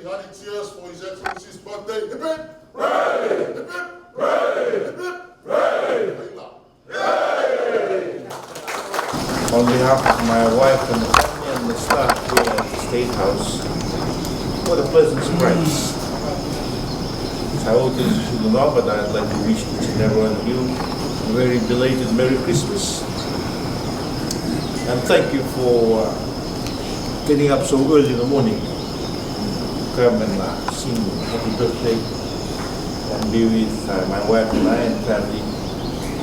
honey tears for His Excellency's birthday. Hip hip! Hooray! Hip hip! Hooray! Hip hip! Hooray! On behalf of my wife and the family and the staff here at the State House, what a pleasant surprise. I hope this is not, but I'd like to wish each and every one of you a very belated Merry Christmas. And thank you for getting up so early in the morning to come and sing happy birthday and be with my wife and I and family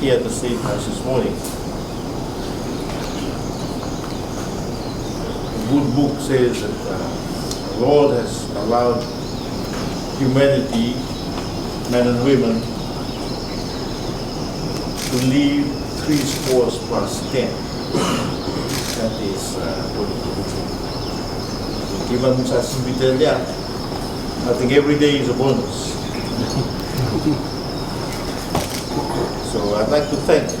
here at the State House this morning. The good book says that the Lord has allowed humanity, men and women, to live 3 plus 10. That is given sa simbitan niya. I think every day is a bonus. So I'd like to thank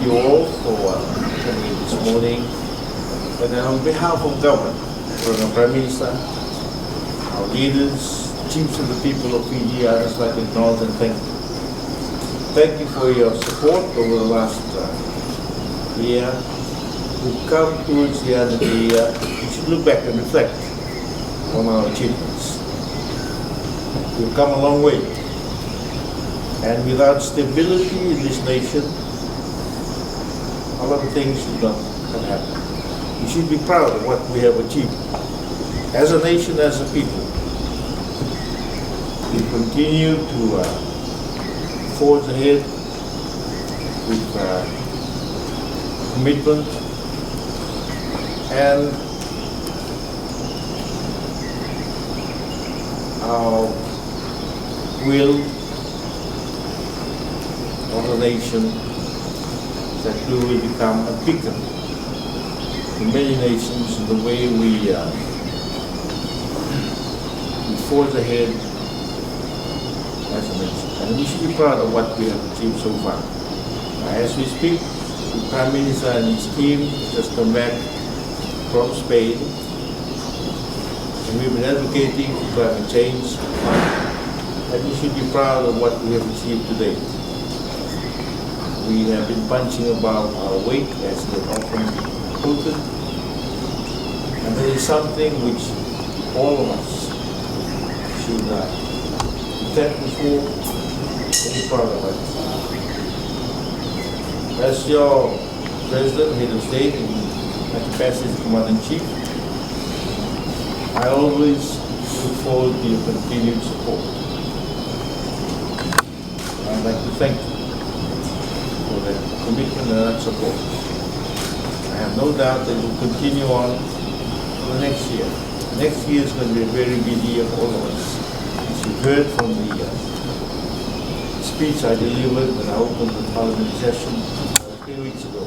you all for coming this morning. And then on behalf of government, from the Prime Minister, our leaders, chiefs of the people of Fiji, I'd just like to acknowledge and thank you. Thank you for your support over the last year. We've come towards the end of the year. We should look back and reflect on our achievements. We've come a long way. And without stability in this nation, a lot of things should not have happened. We should be proud of what we have achieved. As a nation, as a people, we continue to forge ahead with commitment and our will of the nation that we will become a beacon to many nations in the way we forge ahead as a nation. And we should be proud of what we have achieved so far. As we speak, the Prime Minister and his team just come back from Spain, and we've been advocating for climate change, and we should be proud of what we have achieved today. We have been punching above our weight, as we have often quoted, and there is something which all of us should be thankful for and be proud of it. As your President, Head of State, and my capacity as Commander-in-Chief, I always look forward to your continued support. I'd like to thank you for that commitment and that support. I have no doubt that it will continue on for the next year. Next year is going to be a very busy year for all of us. As you've heard from the speech I delivered when I opened the Parliament session 3 weeks ago.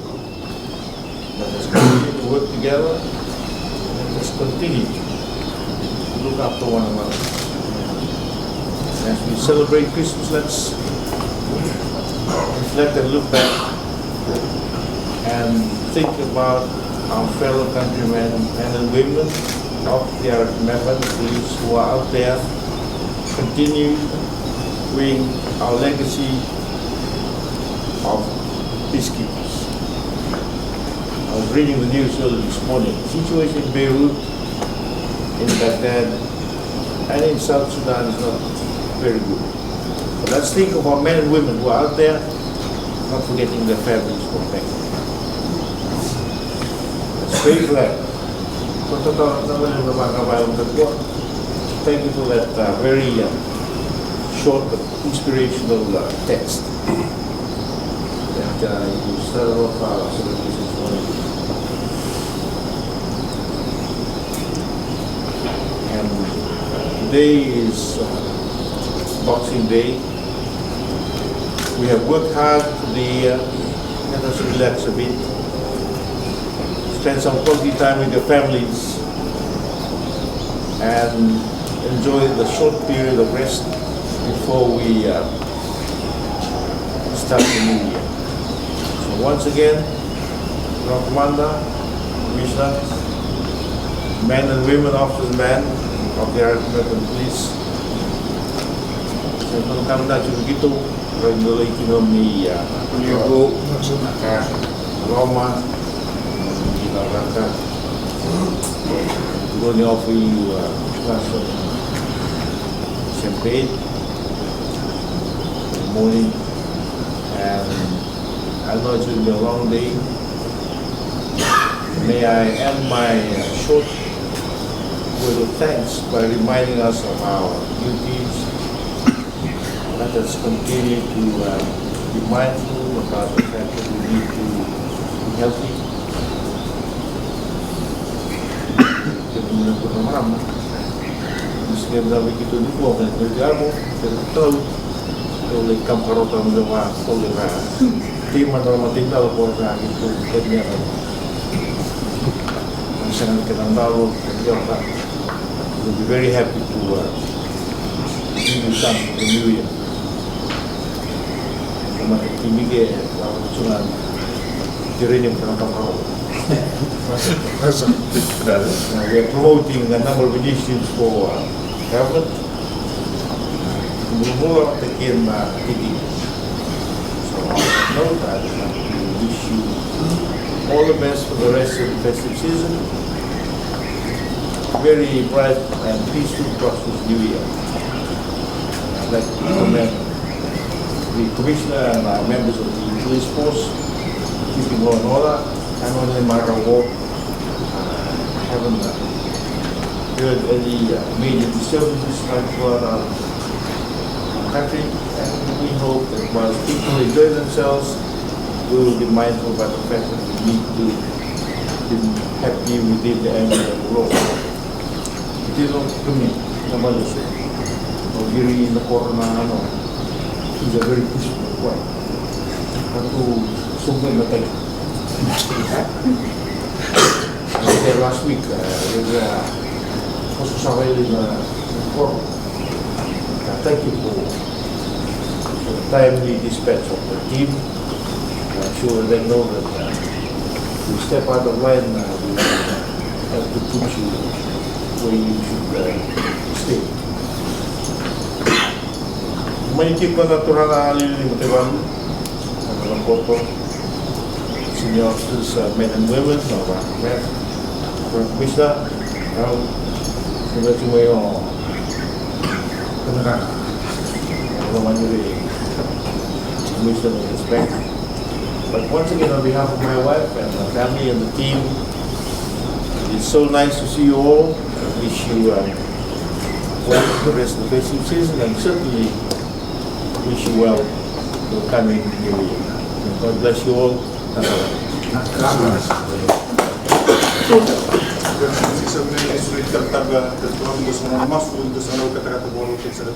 Let us continue to work together, and let us continue to look after one another. As we celebrate Christmas, let's reflect and look back and think about our fellow countrymen and women of the American police who are out there continuing our legacy of peacekeepers. I was reading the news earlier this morning. The situation in Beirut, in Baghdad, and in South Sudan is not very good. But let's think of our men and women who are out there, not forgetting their families who are back. Let's pray for that. Thank you for that very short but inspirational text. That you started off our celebration this morning. And today is Boxing Day. We have worked hard for the year. Let us relax a bit. Spend some quality time with your families and enjoy the short period of rest before we start the new year. So once again, Commander, Commissioner, men and women, officers and men, Oke, American Police. Saya menurut na begitu, regular ekonomi ya, Ibu, maka Roma, kita berangkat. We're going to offer you a glass of champagne in the morning, and I know it's going to be a long day. May I end my short word of thanks by reminding us of our duties. Let us continue to be mindful about the fact that we need to be healthy. Meski begitu juga dan berjamu tertahu oleh kamparota mendewa kolera tim atau tinggal kolera itu ternyata sangat kenal tahu ternyata we'll be very happy to see you some in the new year. Cuma ini ke cuma jadinya kenal kamparota. We are promoting a number of initiatives for government. Mula-mula tekin tinggi. So on note, I would like to wish you all the best for the rest of the festive season. Very bright and peaceful, prosperous New Year. I'd like to commend the Commissioner and our members of the police force keeping law and order. I know in Maragao, I haven't heard any major disturbances like throughout our country, and we hope that while people enjoy themselves, we will be mindful about the fact that we need to be happy within the ambit of the law. It is not to me, nobody said. Ogiri in the corner, is a very peaceful point. But to something that I said last week, with Jose Samuel in the forum. Thank you for the timely dispatch of the team. I'm sure they know that to step out of line, we have to put you where you should stay. Manikip na natural na alilin mo tayo ang mga foto. Senior officers, men and women, men, Commissioner, congratulations yung penerangan. Naman yung Commissioner of respect. But once again, on behalf of my wife and my family and the team, it's so nice to see you all. I wish you well for the rest of the festive season, and certainly wish you well for the coming New Year. God bless you all. Sulit kataga, terus orang muda semua masuk untuk sana kata-kata bolong kita